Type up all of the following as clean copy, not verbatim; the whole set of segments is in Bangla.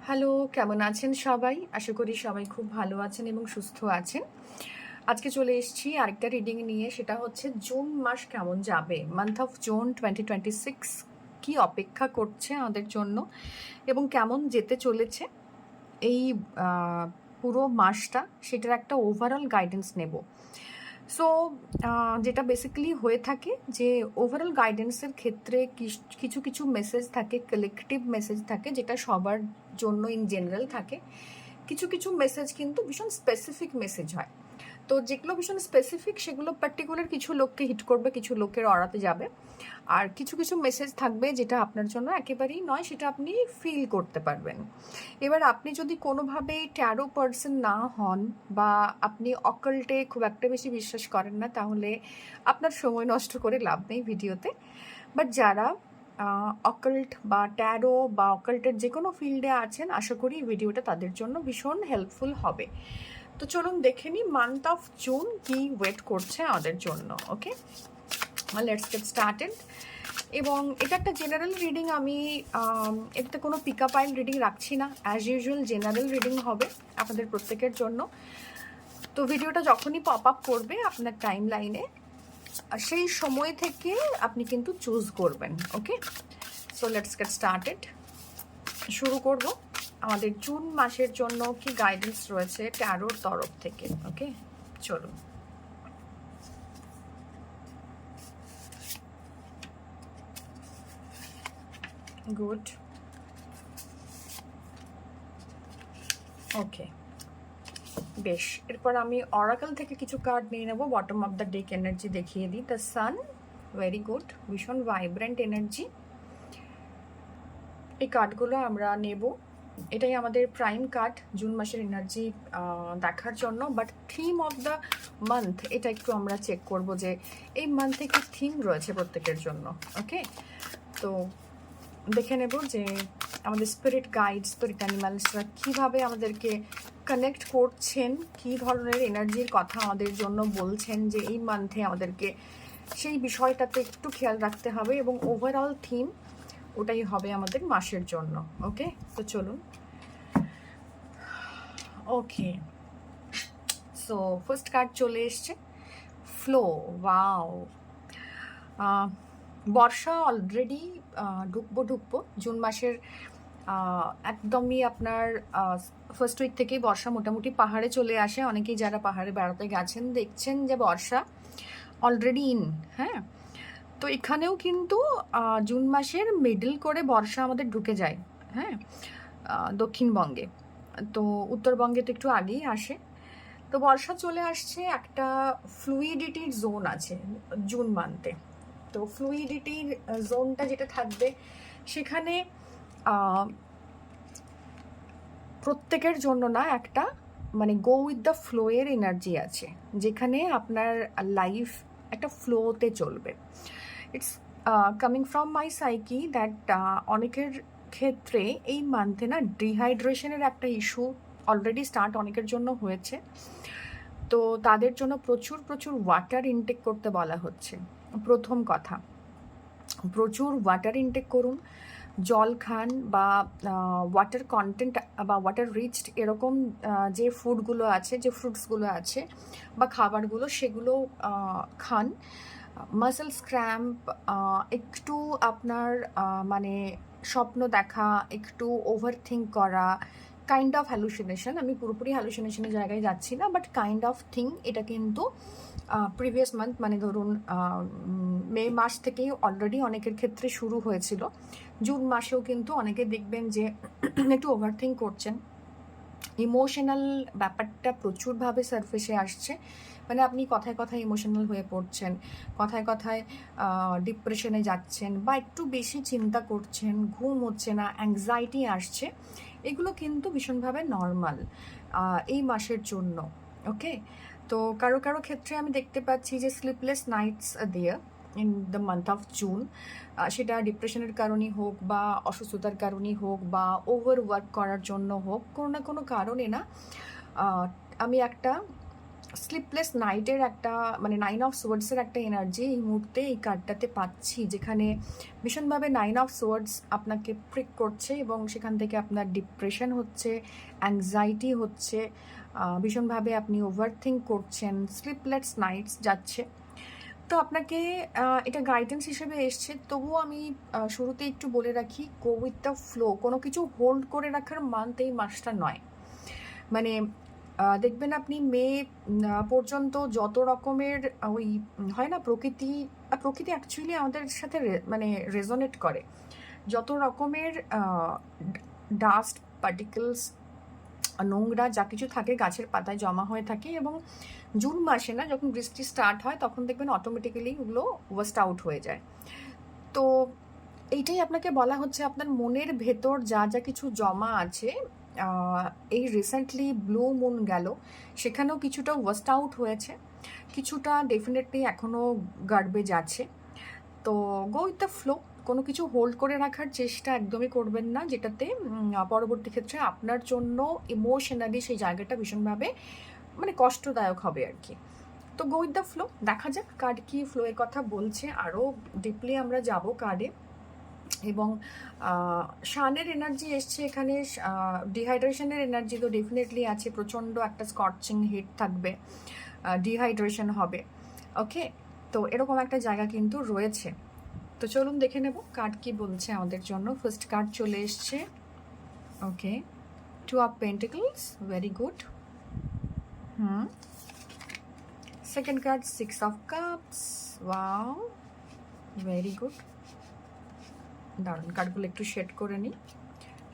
হ্যালো, কেমন আছেন সবাই? আশা করি সবাই খুব ভালো আছেন এবং সুস্থ আছেন। আজকে চলে এসেছি আরেকটা রিডিং নিয়ে, সেটা হচ্ছে জুন মাস কেমন যাবে। মান্থ অফ জুন 2026 কি অপেক্ষা করছে আমাদের জন্য এবং কেমন যেতে চলেছে এই পুরো মাসটা, সেটার একটা ওভারঅল গাইডেন্স নেব। সো যেটা বেসিক্যালি হয়ে থাকে যে ওভারঅল গাইডেন্সের ক্ষেত্রে কিছু কিছু মেসেজ থাকে, কালেকটিভ মেসেজ থাকে, যেটা সবার জন্য ইন জেনারেল থাকে। কিছু কিছু মেসেজ কিন্তু ভীষণ স্পেসিফিক মেসেজ হয়। তো যেগুলো ভীষণ স্পেসিফিক সেগুলো পার্টিকুলার কিছু লোককে হিট করবে, কিছু লোকের অড়াতে যাবে। আর কিছু কিছু মেসেজ থাকবে যেটা আপনার জন্য একেবারেই নয়, সেটা আপনি ফিল করতে পারবেন। এবার আপনি যদি কোনোভাবেই ট্যারো পার্সন না হন বা আপনি অকাল্টে খুব একটা বেশি বিশ্বাস করেন না, তাহলে আপনার সময় নষ্ট করে লাভ নেই ভিডিওতে। বাট যারা অকাল্ট বা ট্যারো বা অকাল্টের যে কোনো ফিল্ডে আছেন, আশা করি ভিডিওটা তাদের জন্য ভীষণ হেল্পফুল হবে। তো চলুন দেখে নিই মান্থ অফ জুন কি ওয়েট করছে আমাদের জন্য। ওকে, লেটস গেট স্টার্টেড। এবং এটা একটা জেনারেল রিডিং, আমি এটাতে কোনো পিকআপ আইল রিডিং রাখছি না। অ্যাজ ইউজুয়াল জেনারেল রিডিং হবে আপনাদের প্রত্যেকের জন্য। তো ভিডিওটা যখনই পপ আপ করবে আপনার টাইম লাইনে, সেই সময় থেকে আপনি কিন্তু চুজ করবেন। ওকে, সো লেটস গেট স্টার্টেড। শুরু করব আমাদের জুন মাসের জন্য কি গাইডেন্স রয়েছে ট্যারোর তরফ থেকে। ওকে, চলুন। গুড, ওকে, বেশ। এরপর আমি অরাকল থেকে কিছু কার্ড নিয়ে নেব। Bottom of the deck energy দেখিয়ে দিই। দ্য সান, ভেরি গুড, ভীষণ ভাইব্রেন্ট এনার্জি। এই কার্ডগুলো আমরা নেব, এটাই আমাদের প্রাইম কার্ড জুন মাসের এনার্জি দেখার জন্য। But theme of the month এটা একটু আমরা চেক করব যে এই মান্থে কি থিম রয়েছে প্রত্যেকের জন্য। ওকে, তো দেখে নেব যে আমাদের স্পিরিট গাইড, স্পিরিট অ্যানিমালসরা কীভাবে আমাদেরকে কানেক্ট করছেন, কী ধরনের এনার্জির কথা আমাদের জন্য বলছেন যে এই মান্থে আমাদেরকে সেই বিষয়টাতে একটু খেয়াল রাখতে হবে। এবং ওভারঅল থিম ওটাই হবে আমাদের মাসের জন্য। ওকে, তো চলুন। ওকে, সো ফার্স্ট কার্ড চলে এসছে, ফ্লো। ওয়াও, বর্ষা অলরেডি ঢুকবো জুন মাসের একদমই আপনার ফার্স্ট উইক থেকেই বর্ষা মোটামুটি পাহাড়ে চলে আসে। অনেকেই যারা পাহাড়ে বেড়াতে গেছেন দেখছেন যে বর্ষা অলরেডি ইন। হ্যাঁ, তো এখানেও কিন্তু জুন মাসের মিডল করে বর্ষা আমাদের ঢুকে যায়। হ্যাঁ, দক্ষিণবঙ্গে, তো উত্তরবঙ্গে তো একটু আগেই আসে। তো বর্ষা চলে আসছে, একটা ফ্লুইডিটির জোন আছে জুন মান্থে। তো ফ্লুইডিটির জোনটা যেটা থাকবে সেখানে প্রত্যেকের জন্য না একটা মানে গো উইথ দ্য ফ্লোয়ের এনার্জি আছে, যেখানে আপনার লাইফ একটা ফ্লোতে চলবে। It's coming from my psyche that অনেকের ক্ষেত্রে এই মান্থে না ডিহাইড্রেশনের একটা ইস্যু অলরেডি স্টার্ট অনেকের জন্য হয়েছে। তো তাদের জন্য প্রচুর প্রচুর ওয়াটার ইনটেক করতে বলা হচ্ছে। প্রথম কথা, প্রচুর ওয়াটার ইনটেক করুন, জল খান, বা ওয়াটার কন্টেন্ট বা ওয়াটার রিচড এরকম যে ফুডগুলো আছে, যে ফ্রুটসগুলো আছে বা খাবারগুলো, সেগুলো খান। মাসেলস ক্র্যাম্প, একটু আপনার মানে স্বপ্ন দেখা, একটু ওভার থিঙ্ক করা, কাইন্ড অফ হ্যালুসিনেশন, আমি পুরোপুরি হ্যালুসিনেশনের জায়গায় যাচ্ছি না, বাট কাইন্ড অফ থিং, এটা কিন্তু প্রিভিয়াস মান্থ মানে ধরুন মে মাস থেকেই অলরেডি অনেকের ক্ষেত্রে শুরু হয়েছিল। জুন মাসেও কিন্তু অনেকে দেখবেন যে একটু ওভার থিঙ্ক করছেন। ইমোশনাল ব্যাপারটা প্রচুরভাবে সারফেসে আসছে, মানে আপনি কথায় কথায় ইমোশনাল হয়ে পড়ছেন, কথায় কথায় ডিপ্রেশনে যাচ্ছেন, বা একটু বেশি চিন্তা করছেন, ঘুম হচ্ছে না, অ্যাংজাইটি আসছে। এগুলো কিন্তু ভীষণভাবে নর্মাল এই মাসের জন্য। ওকে, তো কারো কারো ক্ষেত্রে আমি দেখতে পাচ্ছি যে sleepless nights there in the month of June. সেটা ডিপ্রেশনের কারণেই হোক, বা অসুস্থতার কারণেই হোক, বা ওভার ওয়ার্ক করার জন্য হোক, কোনো না কোনো কারণে না আমি একটা স্লিপলেস নাইটের একটা মানে 9 অফ সোয়ার্ডসের একটা এনার্জি এই মুহূর্তে এই কার্ডটাতে পাচ্ছি, যেখানে ভীষণভাবে 9 অফ সোয়ার্ডস আপনাকে প্রিক করছে এবং সেখান থেকে আপনার ডিপ্রেশন হচ্ছে, অ্যাংজাইটি হচ্ছে, ভীষণভাবে আপনি ওভার থিঙ্ক করছেন, স্লিপলেস নাইটস যাচ্ছে। তো আপনাকে এটা গাইডেন্স হিসেবে এসছে, তবুও আমি শুরুতে একটু বলে রাখি, গো উইথ দ্য ফ্লো। কোনো কিছু হোল্ড করে রাখার মান্থ এই মাসটা নয়। মানে দেখবেন আপনি মে পর্যন্ত যত রকমের ওই হয় না প্রকৃতি অ্যাকচুয়ালি আমাদের সাথে মানে রেজোনেট করে, যত রকমের ডাস্ট পার্টিকেলস, নোংরা যা কিছু থাকে গাছের পাতায় জমা হয়ে থাকে, এবং জুন মাসে না যখন বৃষ্টি স্টার্ট হয় তখন দেখবেন অটোমেটিক্যালি ওগুলো ওয়াস্ট আউট হয়ে যায়। তো এইটাই আপনাকে বলা হচ্ছে, আপনার মনের ভেতর যা যা কিছু জমা আছে, এই রিসেন্টলি ব্লু মুন গেল, সেখানেও কিছুটা ওয়াস্ট আউট হয়েছে, কিছুটা ডেফিনেটলি এখনও গার্বেজ আছে। তো গো উইথ দ্য ফ্লো, কোনো কিছু হোল্ড করে রাখার চেষ্টা একদমই করবেন না, যেটাতে পরবর্তী ক্ষেত্রে আপনার জন্য ইমোশনালি সেই জায়গাটা ভীষণভাবে মানে কষ্টদায়ক হবে আর কি। তো গো উইথ দ্য ফ্লো, দেখা যাক কার্ড কি ফ্লোয়ের কথা বলছে, আরও ডিপলি আমরা যাব কার্ডে। এবং শানের এনার্জি এসছে এখানে, ডিহাইড্রেশনের এনার্জি তো ডেফিনেটলি আছে, প্রচণ্ড একটা স্কর্চিং হিট থাকবে, ডিহাইড্রেশন হবে। ওকে, তো এরকম একটা জায়গা কিন্তু রয়েছে। তো চলুন দেখে নেব কার্ড কি বলছে আমাদের জন্য। ফার্স্ট কার্ড চলে এসছে, ওকে, 2 of pentacles, very good. Second card 6 of cups, wow, very good. দারুণ, কার্ডগুলো একটু সেট করে নিই।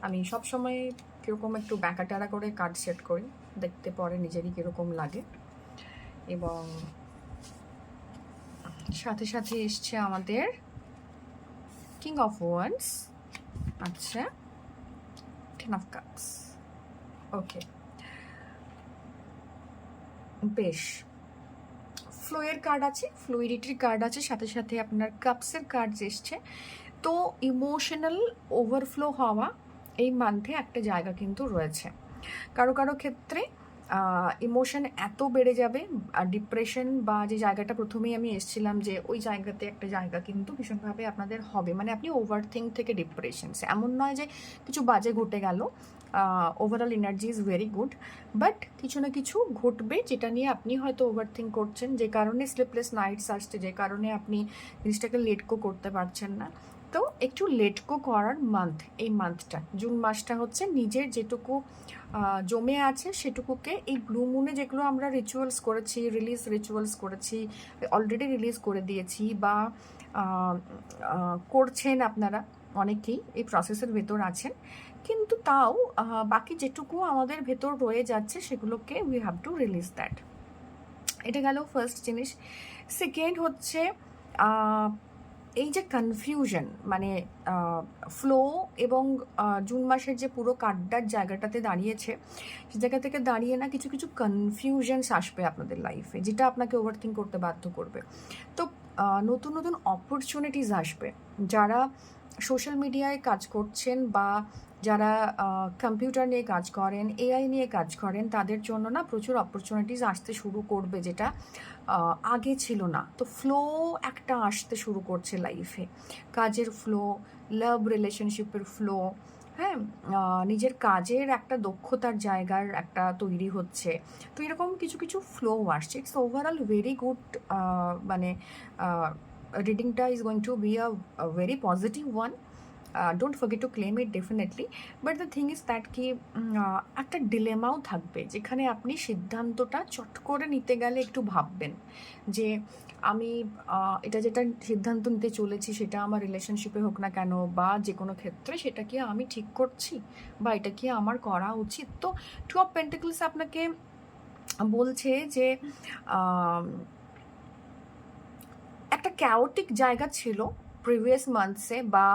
আমি সবসময় কীরকম একটু ব্যাকা ট্যারা করে কার্ড সেট করি, দেখতে পরে নিজেরই কীরকম লাগে। এবং সাথে সাথে এসছে আমাদের কিং অফ ওয়ান্ডস, আচ্ছা, 10 অফ কাপস, ওকে, বেশ। ফ্লোয়ের কার্ড আছে, ফ্লুইডিটির কার্ড আছে, সাথে সাথে আপনার কাপসের কার্ড এসছে। তো ইমোশনাল ওভারফ্লো হওয়া এই মান্থে একটা জায়গা কিন্তু রয়েছে। কারো কারো ক্ষেত্রে ইমোশন এত বেড়ে যাবে, আর ডিপ্রেশন বা যে জায়গাটা প্রথমেই আমি এসেছিলাম, যে ওই জায়গাতে একটা জায়গা কিন্তু ভীষণভাবে আপনাদের হবে, মানে আপনি ওভার থিঙ্ক থেকে ডিপ্রেশনস, এমন নয় যে কিছু বাজে ঘটে গেল, overall energy is very good, but কিছু না কিছু ঘটবে যেটা নিয়ে আপনি হয়তো ওভার থিঙ্ক করছেন, যে কারণে স্লিপলেস নাইটস আসছে, যে কারণে আপনি জিনিসটাকে লেটকো করতে পারছেন না। তো একটু লেটকো করার মান্থ এই মান্থটা, জুন মাসটা হচ্ছে নিজের যেটুকু জমে আছে সেটুকুকে, এই ব্লু মুনে যেগুলো আমরা রিচুয়ালস করেছি, রিলিজ রিচুয়ালস করেছি, অলরেডি রিলিজ করে দিয়েছি, বা করছেন আপনারা অনেকেই এই প্রসেসের ভেতর আছেন, কিন্তু তাও বাকি যেটুকু আমাদের ভেতর রয়ে যাচ্ছে সেগুলোকে we have to release that. এটা গেল ফার্স্ট জিনিস। সেকেন্ড হচ্ছে এই যে কনফিউশন, মানে ফ্লো এবং জুন মাসের যে পুরো কার্ডটার জায়গাটাতে দাঁড়িয়েছে, সে জায়গা থেকে দাঁড়িয়ে না কিছু কিছু কনফিউশনস আসবে আপনাদের লাইফে, যেটা আপনাকে ওভারথিঙ্ক করতে বাধ্য করবে। তো নতুন নতুন অপরচুনিটিস আসবে, যারা সোশ্যাল মিডিয়ায় কাজ করছেন বা যারা কম্পিউটার নিয়ে কাজ করেন, এআই নিয়ে কাজ করেন, তাদের জন্য না প্রচুর অপরচুনিটিস আসতে শুরু করবে, যেটা আগে ছিল না। তো ফ্লো একটা আসতে শুরু করছে লাইফে, কাজের ফ্লো, লাভ রিলেশনশিপের ফ্লো, হ্যাঁ, নিজের কাজের একটা দক্ষতার জায়গার একটা তৈরি হচ্ছে। তো এরকম কিছু কিছু ফ্লো আসছে। ইটস ওভারঅল ভেরি গুড, মানে রিডিংটা is going to be a very positive one. Don't forget to claim it definitely, but the thing is that কি একটা ডিলেমাও থাকবে, যেখানে আপনি সিদ্ধান্তটা চট করে নিতে গেলে একটু ভাববেন যে আমি এটা যেটা সিদ্ধান্ত নিতে চলেছি সেটা আমার রিলেশনশিপে হোক না কেন বা যে কোনো ক্ষেত্রে, সেটা কি আমি ঠিক করছি বা এটা কি আমার করা উচিত। তো 2 অফ পেন্টিকলস আপনাকে বলছে যে একটা ক্যাওটিক জায়গা ছিল প্রিভিয়াস মান্থসে, বা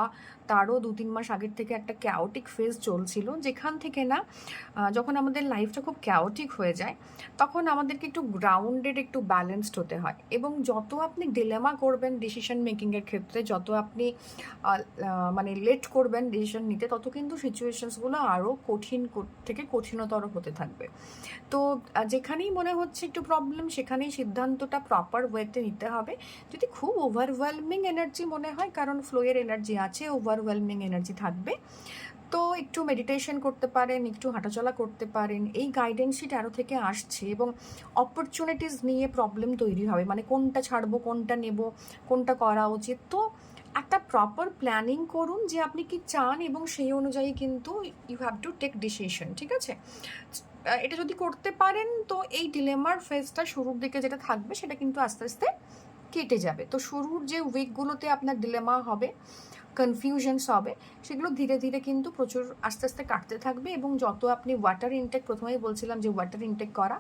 তারও 2-3 মাস আগের থেকে একটা ক্যাওটিক ফেজ চলছিল, যেখান থেকে না যখন আমাদের লাইফটা খুব ক্যাওটিক হয়ে যায় তখন আমাদেরকে একটু গ্রাউন্ডেড, একটু ব্যালেন্সড হতে হয়। এবং যত আপনি ডিলেমা করবেন ডিসিশন মেকিংয়ের ক্ষেত্রে, যত আপনি মানে লেট করবেন ডিসিশন নিতে, তত কিন্তু সিচুয়েশনসগুলো আরও থেকে কঠিনতর হতে থাকবে। তো যেখানেই মনে হচ্ছে একটু প্রবলেম, সেখানেই সিদ্ধান্তটা প্রপার ওয়েতে নিতে হবে। যদি খুব ওভারওয়েলমিং এনার্জি মনে হয়, কারণ ফ্লোয়ের এনার্জি আছে, ওভারওয়েলমিং এনার্জি থাকবে, তো একটু মেডিটেশন করতে পারেন, একটু হাঁটাচলা করতে পারেন। এই গাইডেন্সই ট্যারো থেকে আসছে এবং অপরচুনিটিস নিয়ে প্রবলেম তৈরি হবে, মানে কোনটা ছাড়বো, কোনটা নেব, কোনটা করা উচিত। তো একটা প্রপার প্ল্যানিং করুন যে আপনি কি চান, এবং সেই অনুযায়ী কিন্তু you have to take decision, ঠিক আছে? এটা যদি করতে পারেন তো এই ডিলেমার ফেজটা শুরুর দিকে যেটা থাকবে সেটা কিন্তু আস্তে আস্তে কেটে যাবে। তো শুরুর যে উইকগুলোতে আপনার ডিলেমা হবে, কনফিউশনস হবে, সেগুলো ধীরে ধীরে কিন্তু প্রচুর আস্তে আস্তে কাটতে থাকবে। এবং যত আপনি ওয়াটার ইনটেক, প্রথমেই বলছিলাম যে ওয়াটার ইনটেক করা,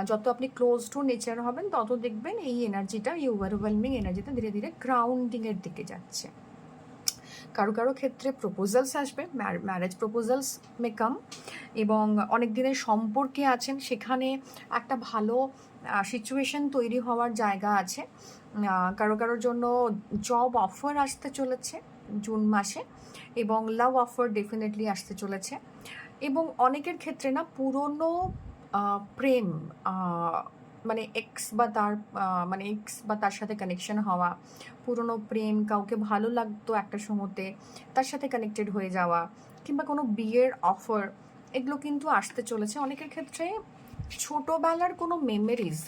যত আপনি ক্লোজ টু নেচার হবেন তত দেখবেন এই এনার্জিটা, এই ওভারওয়েলমিং এনার্জিটা ধীরে ধীরে গ্রাউন্ডিংয়ের দিকে যাচ্ছে। কারো কারো ক্ষেত্রে প্রপোজালস আসবে, ম্যারেজ প্রপোজালস মে কাম, এবং অনেক দিনের সম্পর্কে আছেন সেখানে একটা ভালো সিচুয়েশন তৈরি হওয়ার জায়গা আছে। কারো কারোর জন্য জব অফার আসতে চলেছে জুন মাসে, এবং লাভ অফার ডেফিনেটলি আসতে চলেছে। এবং অনেকের ক্ষেত্রে না পুরনো প্রেম, মানে এক্স বা তার সাথে কানেকশন হওয়া, পুরনো প্রেম, কাউকে ভালো লাগতো একটা সময়তে, তার সাথে কানেক্টেড হয়ে যাওয়া, কিংবা কোনো বিয়ের অফার, এগুলো কিন্তু আসতে চলেছে। অনেকের ক্ষেত্রে ছোটোবেলার কোনো মেমোরিজ,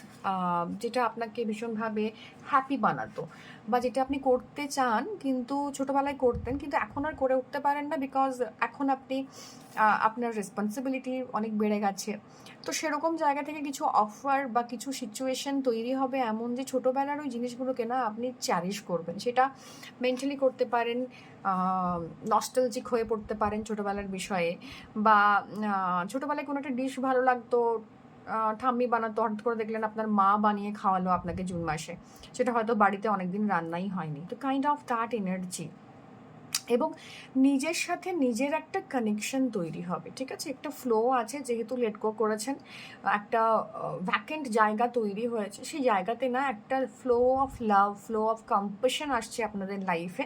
যেটা আপনাকে ভীষণভাবে হ্যাপি বানাতো, বা যেটা আপনি করতে চান কিন্তু ছোটোবেলায় করতেন কিন্তু এখন আর করে উঠতে পারেন না, বিকজ এখন আপনি আপনার রেসপন্সিবিলিটি অনেক বেড়ে গেছে। তো সেরকম জায়গা থেকে কিছু অফার বা কিছু সিচুয়েশন তৈরি হবে এমন, যে ছোটোবেলার ওই জিনিসগুলোকে না আপনি চ্যারিশ করবেন। সেটা মেন্টালি করতে পারেন, নস্টালজিক হয়ে পড়তে পারেন ছোটোবেলার বিষয়ে, বা ছোটোবেলায় কোনো একটা ডিশ ভালো লাগতো, ঠাম্মি বানাতো, হঠাৎ করে দেখলেন আপনার মা বানিয়ে খাওয়ালো আপনাকে জুন মাসে, সেটা হয়তো বাড়িতে অনেকদিন রান্নাই হয়নি। তো কাইন্ড অফ দ্যাট এনার্জি। এবং নিজের সাথে নিজের একটা কানেকশন তৈরি হবে, ঠিক আছে? একটা ফ্লো আছে, যেহেতু লেট গো করেছেন, একটা ভ্যাকেন্ট জায়গা তৈরি হয়েছে, সেই জায়গাতে না একটা flow of love, flow of compassion আসছে আপনাদের লাইফে,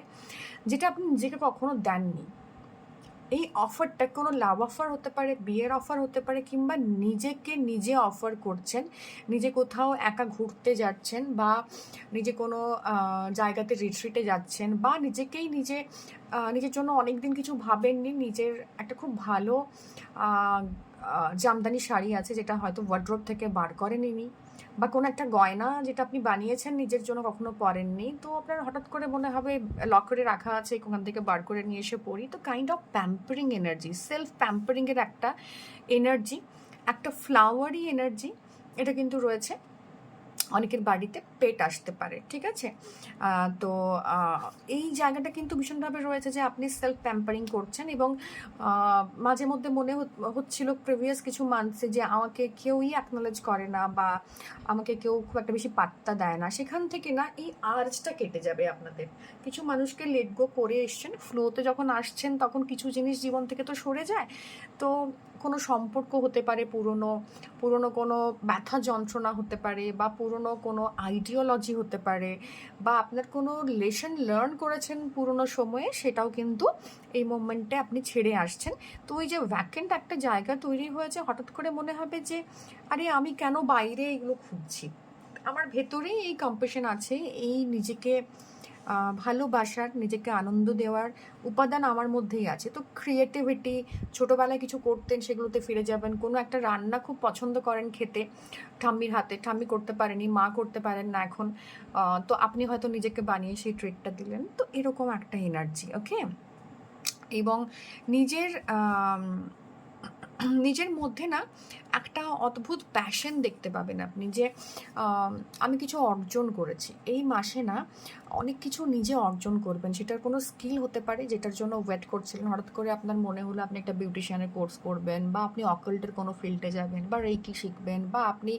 যেটা আপনি নিজেকে কখনো দেননি। এই অফারটা কোনো লাভ অফার হতে পারে, বিয়ের অফার হতে পারে, কিংবা নিজেকে নিজে অফার করছেন, নিজে কোথাও একা ঘুরতে যাচ্ছেন, বা নিজে কোনো জায়গাতে রিট্রিটে যাচ্ছেন, বা নিজের জন্য অনেক দিন কিছু ভাবেননি, নিজের একটা খুব ভালো জামদানি শাড়ি আছে যেটা হয়তো ওয়ার্ড্রোব থেকে বার করেননি, বা কোনো একটা গয়না যেটা আপনি বানিয়েছেন নিজের জন্য কখনো পরেননি, তো আপনার হঠাৎ করে মনে হবে লকারে রাখা আছে, ওখান থেকে বার করে নিয়ে এসে পড়ি। তো kind of pampering energy, self প্যাম্পারিংয়ের একটা এনার্জি, একটা ফ্লাওয়ারি এনার্জি, এটা কিন্তু রয়েছে। অনেকের বাড়িতে পেট আসতে পারে, ঠিক আছে? তো এই জায়গাটা কিন্তু ভীষণভাবে রয়েছে যে আপনি সেলফ প্যাম্পারিং করছেন, এবং মাঝে মধ্যে মনে হচ্ছিল প্রিভিয়াস কিছু মান্থসে যে আমাকে কেউই অ্যাকনোলেজ করে না, বা আমাকে কেউ খুব একটা বেশি পাত্তা দেয় না। সেখান থেকে না এই আর্জটা কেটে যাবে আপনাদের। কিছু মানুষকে লেট গো করে এসছেন, ফ্লোতে যখন আসছেন তখন কিছু জিনিস জীবন থেকে তো সরে যায়। তো কোনো সম্পর্ক হতে পারে পুরনো কোনো ব্যথা যন্ত্রণা হতে পারে, বা পুরনো কোনো আইডিওলজি হতে পারে, বা আপনার কোনো লেসন লার্ন করেছেন পুরনো সময়ে, সেটাও কিন্তু এই মোমেন্টে আপনি ছেড়ে আসছেন। তো ওই যে ভ্যাকেন্ট একটা জায়গা তৈরি হয়েছে, হঠাৎ করে মনে হবে যে আরে আমি কেন বাইরে এগুলো খুঁজছি, আমার ভেতরেই এই কম্প্যাশন আছে, এই নিজেকে ভালোবাসার, নিজেকে আনন্দ দেওয়ার উপাদান আমার মধ্যেই আছে। তো ক্রিয়েটিভিটি, ছোটোবেলায় কিছু করতেন সেগুলোতে ফিরে যাবেন। কোনো একটা রান্না খুব পছন্দ করেন খেতে ঠাম্মির হাতে, ঠাম্মি করতে পারেনি, মা করতে পারেন না এখন, তো আপনি হয়তো নিজেকে বানিয়ে সেই ট্রিটটা দিলেন। তো এরকম একটা এনার্জি, ওকে? এবং নিজের নিজের মধ্যে না একটা অদ্ভুত প্যাশন দেখতে পাবেন আপনি, যে আমি কিছু অর্জন করেছি এই মাসে। না অনেক কিছু নিজে অর্জন করবেন, সেটার কোনো স্কিল হতে পারে যেটার জন্য ওয়েট করছিলেন, হঠাৎ করে আপনার মনে হলো আপনি একটা বিউটিশিয়ানের কোর্স করবেন, বা আপনি অকাল্টের কোনো ফিল্ডে যাবেন, বা রেকি শিখবেন, বা আপনি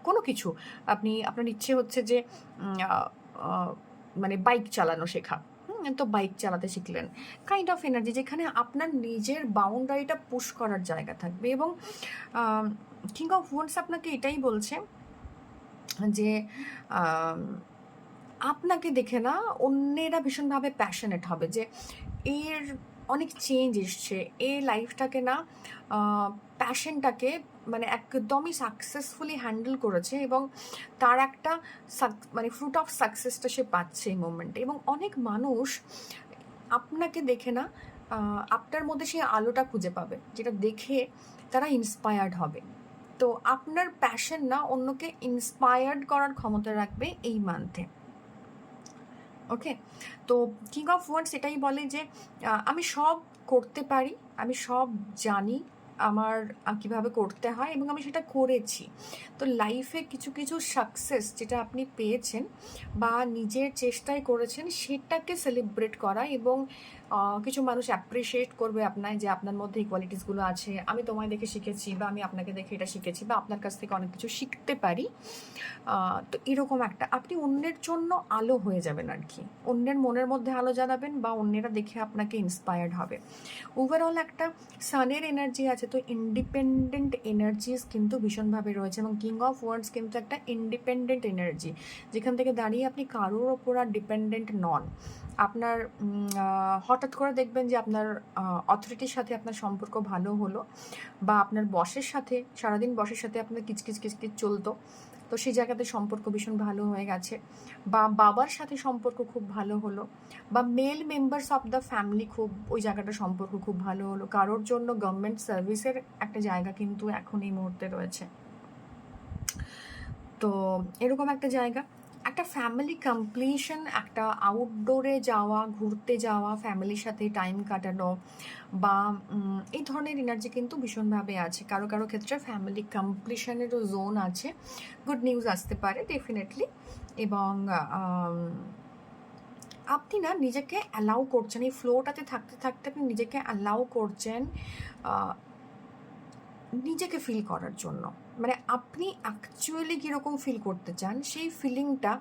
কোনো কিছু, আপনার ইচ্ছে হচ্ছে যে মানে বাইক চালানো শেখা, তো বাইক চালাতে শিখলেন, কাইন্ড অফ এনার্জি যেখানে আপনার নিজের বাউন্ডারিটা পুশ করার জায়গা থাকবে। এবং কিং অফ ওয়ান্ডস আপনাকে এটাই বলছে যে আপনাকে দেখে না অন্যেরা ভীষণভাবে প্যাশনেট হবে যে এর অনেক চেঞ্জ এসছে, এ লাইফটাকে না প্যাশনটাকে মানে একদমই সাকসেসফুলি হ্যান্ডেল করেছে এবং তার একটা মানে ফ্রুট অফ সাকসেসটা সে পাচ্ছে এই মোমেন্টে। এবং অনেক মানুষ আপনাকে দেখে না আপনার মধ্যে সেই আলোটা খুঁজে পাবে যেটা দেখে তারা ইন্সপায়ার্ড হবে। তো আপনার প্যাশন না অন্যকে ইন্সপায়ার্ড করার ক্ষমতা রাখবে এই মান্থে। ওকে, তো কিং অফ ওয়ান্ডস এটাই বলে যে আমি সব করতে পারি, আমি সব জানি আমার কিভাবে করতে হয় এবং আমি সেটা করেছি। তো লাইফে কিছু কিছু সাকসেস যেটা আপনি পেয়েছেন বা নিজের চেষ্টায় করেছেন সেটাকে সেলিব্রেট করা এবং কিছু মানুষ অ্যাপ্রিসিয়েট করবে আপনার যে আপনার মধ্যে এই কোয়ালিটিসগুলো আছে, আমি তোমায় দেখে শিখেছি বা আমি আপনাকে দেখে এটা শিখেছি বা আপনার কাছ থেকে অনেক কিছু শিখতে পারি। তো এরকম একটা আপনি অন্যের জন্য আলো হয়ে যাবেন আর কি, অন্যের মনের মধ্যে আলো জ্বালাবেন বা অন্যেরা দেখে আপনাকে ইন্সপায়ার্ড হবে। ওভারঅল একটা সানের এনার্জি আছে, তো ইন্ডিপেন্ডেন্ট এনার্জিস কিন্তু ভীষণভাবে রয়েছে এবং কিং অফ ওয়ান্ডস কিন্তু একটা ইন্ডিপেন্ডেন্ট এনার্জি যেখান থেকে দাঁড়িয়ে আপনি কারোর ওপর আর ডিপেন্ডেন্ট নন। আপনার হঠাৎ করে দেখবেন যে আপনার অথরিটির সাথে আপনার সম্পর্ক ভালো হলো বা আপনার বসের সাথে সারাদিন বসের সাথে আপনার কিচকিচ কিচকিচ চলতো, তো সেই জায়গাতে সম্পর্ক ভীষণ ভালো হয়ে গেছে, বা বাবার সাথে সম্পর্ক খুব ভালো হলো, বা male members of the family খুব ওই জায়গাটা সম্পর্ক খুব ভালো হলো, কারোর জন্য গভর্নমেন্ট সার্ভিসের একটা জায়গা কিন্তু এখন এই মুহূর্তে রয়েছে। তো এরকম একটা জায়গা, একটা ফ্যামিলি কমপ্লিশন, একটা আউটডোরে যাওয়া, ঘুরতে যাওয়া, ফ্যামিলির সাথে টাইম কাটানো বা এই ধরনের এনার্জি কিন্তু ভীষণভাবে আছে। কারো কারো ক্ষেত্রে ফ্যামিলি কমপ্লিশনেরও জোন আছে, গুড নিউজ আসতে পারে ডেফিনেটলি। এবং আপনি না নিজেকে অ্যালাউ করছেন এই ফ্লোটাতে থাকতে থাকতে, আপনি নিজেকে অ্যালাউ করছেন নিজেকে ফিল করার জন্য। মানে আপনি অ্যাকচুয়ালি কীরকম ফিল করতে চান সেই ফিলিংটা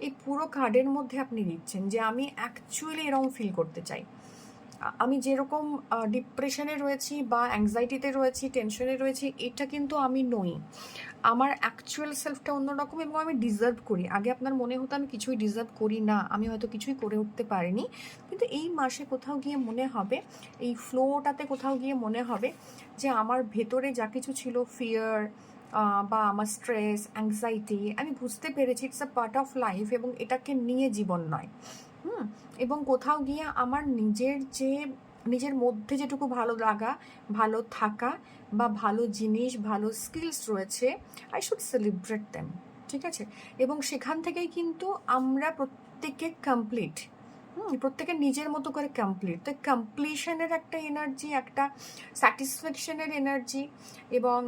এই পুরো কার্ডের মধ্যে আপনি দিচ্ছেন যে আমি অ্যাকচুয়ালি এরকম ফিল করতে চাই। আমি যেরকম ডিপ্রেশনে রয়েছি বা অ্যাংজাইটিতে রয়েছি, টেনশনে রয়েছি, এটা কিন্তু আমি নই। আমার অ্যাকচুয়াল সেলফটা অন্যরকম এবং আমি ডিজার্ভ করি। আগে আপনার মনে হতো আমি কিছুই ডিজার্ভ করি না, আমি হয়তো কিছুই করে উঠতে পারিনি, কিন্তু এই মাসে কোথাও গিয়ে মনে হবে, এই ফ্লোটাতে কোথাও গিয়ে মনে হবে যে আমার ভেতরে যা কিছু ছিল, ফিয়ার বা আমার স্ট্রেস, অ্যাংজাইটি, আমি বুঝতে পেরেছি it's a part of life এবং এটাকে নিয়ে জীবন নয়। এবং কোথাও গিয়ে আমার নিজের মধ্যে যেটুকু ভালো লাগা, ভালো থাকা বা ভালো জিনিস, ভালো স্কিলস রয়েছে, আই শুড সেলিব্রেট দেম, ঠিক আছে? এবং সেখান থেকেই কিন্তু আমরা প্রত্যেকে কমপ্লিট, প্রত্যেকে নিজের মতো করে কমপ্লিট। তো কমপ্লিশনের একটা এনার্জি, একটা স্যাটিসফ্যাকশনের এনার্জি এবং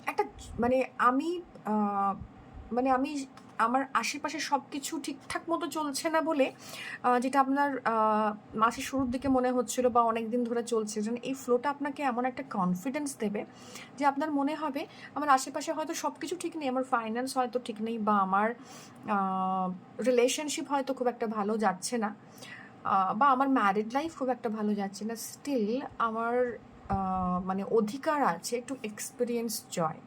একটা মানে আমি আমি আমার আশেপাশে সব কিছু ঠিকঠাক মতো চলছে না বলে যেটা আপনার মাসের শুরুর দিকে মনে হচ্ছিল বা অনেক দিন ধরে চলছে, যেন এই ফ্লোটা আপনাকে এমন একটা কনফিডেন্স দেবে যে আপনার মনে হবে আমার আশেপাশে হয়তো সব কিছু ঠিক নেই, আমার ফাইন্যান্স হয়তো ঠিক নেই বা আমার রিলেশনশিপ হয়তো খুব একটা ভালো যাচ্ছে না বা আমার ম্যারিড লাইফ খুব একটা ভালো যাচ্ছে না, স্টিল আমার মানে অধিকার আছে একটু এক্সপিরিয়েন্স জয়,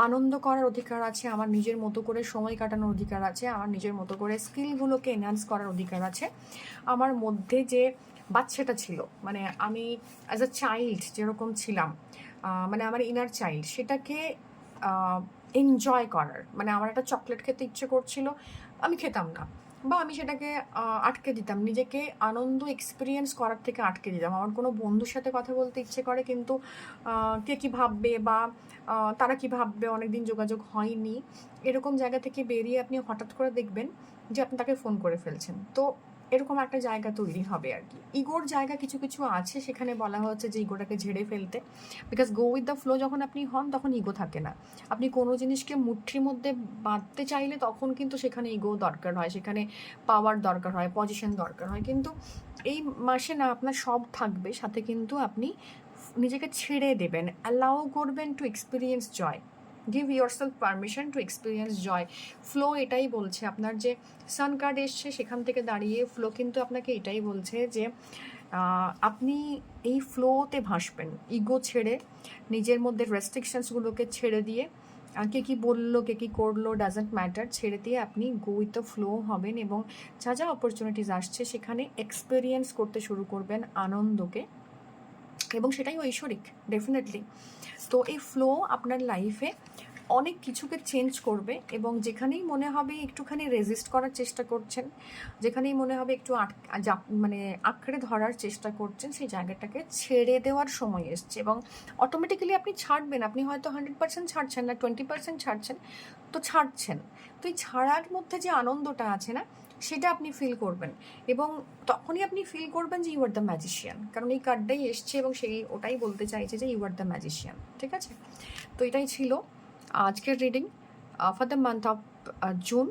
আনন্দ করার অধিকার আছে, আমার নিজের মতো করে সময় কাটানোর অধিকার আছে, আমার নিজের মতো করে স্কিলগুলোকে এনহ্যান্স করার অধিকার আছে। আমার মধ্যে যে বাচ্চাটা ছিল, মানে আমি অ্যাজ আ চাইল্ড যেরকম ছিলাম, মানে আমার ইনার চাইল্ড, সেটাকে এনজয় করার, মানে আমার একটা চকলেট খেতে ইচ্ছে করছিল, আমি খেতাম না বা আমি সেটাকে আটকে দিতাম, নিজেকে আনন্দ এক্সপিরিয়েন্স করার থেকে আটকে দিতাম। আমার কোনো বন্ধুর সাথে কথা বলতে ইচ্ছে করে কিন্তু কে কী ভাববে বা তারা কী ভাববে, অনেকদিন যোগাযোগ হয়নি, এরকম জায়গা থেকে বেরিয়ে আপনি হঠাৎ করে দেখবেন যে আপনি তাকে ফোন করে ফেলছেন। তো এরকম একটা জায়গা তৈরি হবে আর কি। ইগোর জায়গা কিছু কিছু আছে, সেখানে বলা হচ্ছে যে ইগোটাকে ঝেড়ে ফেলতে, because go with the flow যখন আপনি হন তখন ইগো থাকে না। আপনি কোনো জিনিসকে মুঠির মধ্যে বাঁধতে চাইলে তখন কিন্তু সেখানে ইগো দরকার হয়, সেখানে পাওয়ার দরকার হয়, পজিশন দরকার হয়। কিন্তু এই মাসে না আপনার সব থাকবে, সাথে কিন্তু আপনি নিজেকে ছেড়ে দেবেন, অ্যালাউ করবেন to experience joy. Give yourself permission to experience joy. Flow এটাই বলছে, আপনার যে সান কার্ড এসছে সেখান থেকে দাঁড়িয়ে ফ্লো কিন্তু আপনাকে এটাই বলছে যে আপনি এই ফ্লোতে ভাসবেন, ইগো ছেড়ে, নিজের মধ্যে রেস্ট্রিকশনসগুলোকে ছেড়ে দিয়ে, কে কী বললো কে কী করলো ডাজেন্ট ম্যাটার, ছেড়ে দিয়ে আপনি গো উইথ দ্য ফ্লো হবেন এবং যা যা অপরচুনিটিস আসছে সেখানে এক্সপেরিয়েন্স করতে শুরু করবেন আনন্দকে, এবং সেটাই ঐশ্বরিক ডেফিনেটলি। তো এই ফ্লো আপনার লাইফে অনেক কিছুকে চেঞ্জ করবে, এবং যেখানেই মনে হবে একটুখানি রেজিস্ট করার চেষ্টা করছেন, যেখানেই মনে হবে একটু মানে আঁকড়ে ধরার চেষ্টা করছেন, সেই জায়গাটাকে ছেড়ে দেওয়ার সময় এসছে, এবং অটোমেটিক্যালি আপনি ছাড়বেন। আপনি হয়তো 100% ছাড়ছেন না, 20% ছাড়ছেন, তো ছাড়ছেন। তো এই ছাড়ার মধ্যে যে আনন্দটা আছে না, সেটা আপনি ফিল করবেন, এবং তখনই আপনি ফিল করবেন যে ইউ আর দ্য ম্যাজিশিয়ান, কারণ এই কার্ডটাই এসছে এবং সেই ওটাই বলতে চাইছে যে ইউ আর দ্য ম্যাজিশিয়ান। ঠিক আছে, তো এটাই ছিল আজকের reading for the month of June.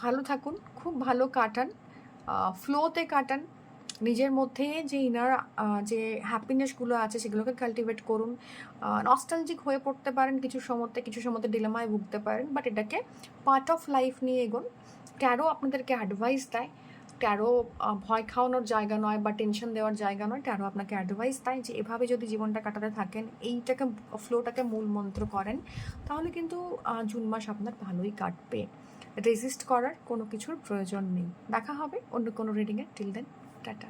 ভালো থাকুন, খুব ভালো কাটান, ফ্লোতে কাটান, নিজের মধ্যে যে ইনার যে হ্যাপিনেসগুলো আছে সেগুলোকে কাল্টিভেট করুন। নস্টালজিক হয়ে পড়তে পারেন কিছু সময়তে, কিছু সময়তে ডিলেমায় ভুগতে পারেন, বাট এটাকে পার্ট অফ লাইফ নিয়ে এগোন। ট্যারো আপনাদেরকে অ্যাডভাইস দেয়, ট্যারো ভয় খাওয়ানোর জায়গা নয় বা টেনশন দেওয়ার জায়গা নয়, ট্যারো আপনাকে অ্যাডভাইস দেয় যে এভাবে যদি জীবনটা কাটাতে থাকেন, এইটাকে ফ্লোটাকে মূল মন্ত্র করেন, তাহলে কিন্তু জুন মাস আপনার ভালোই কাটবে। রেজিস্ট করার কোনো কিছুর প্রয়োজন নেই। দেখা হবে অন্য কোনো রিডিংয়ে। Till then, tata.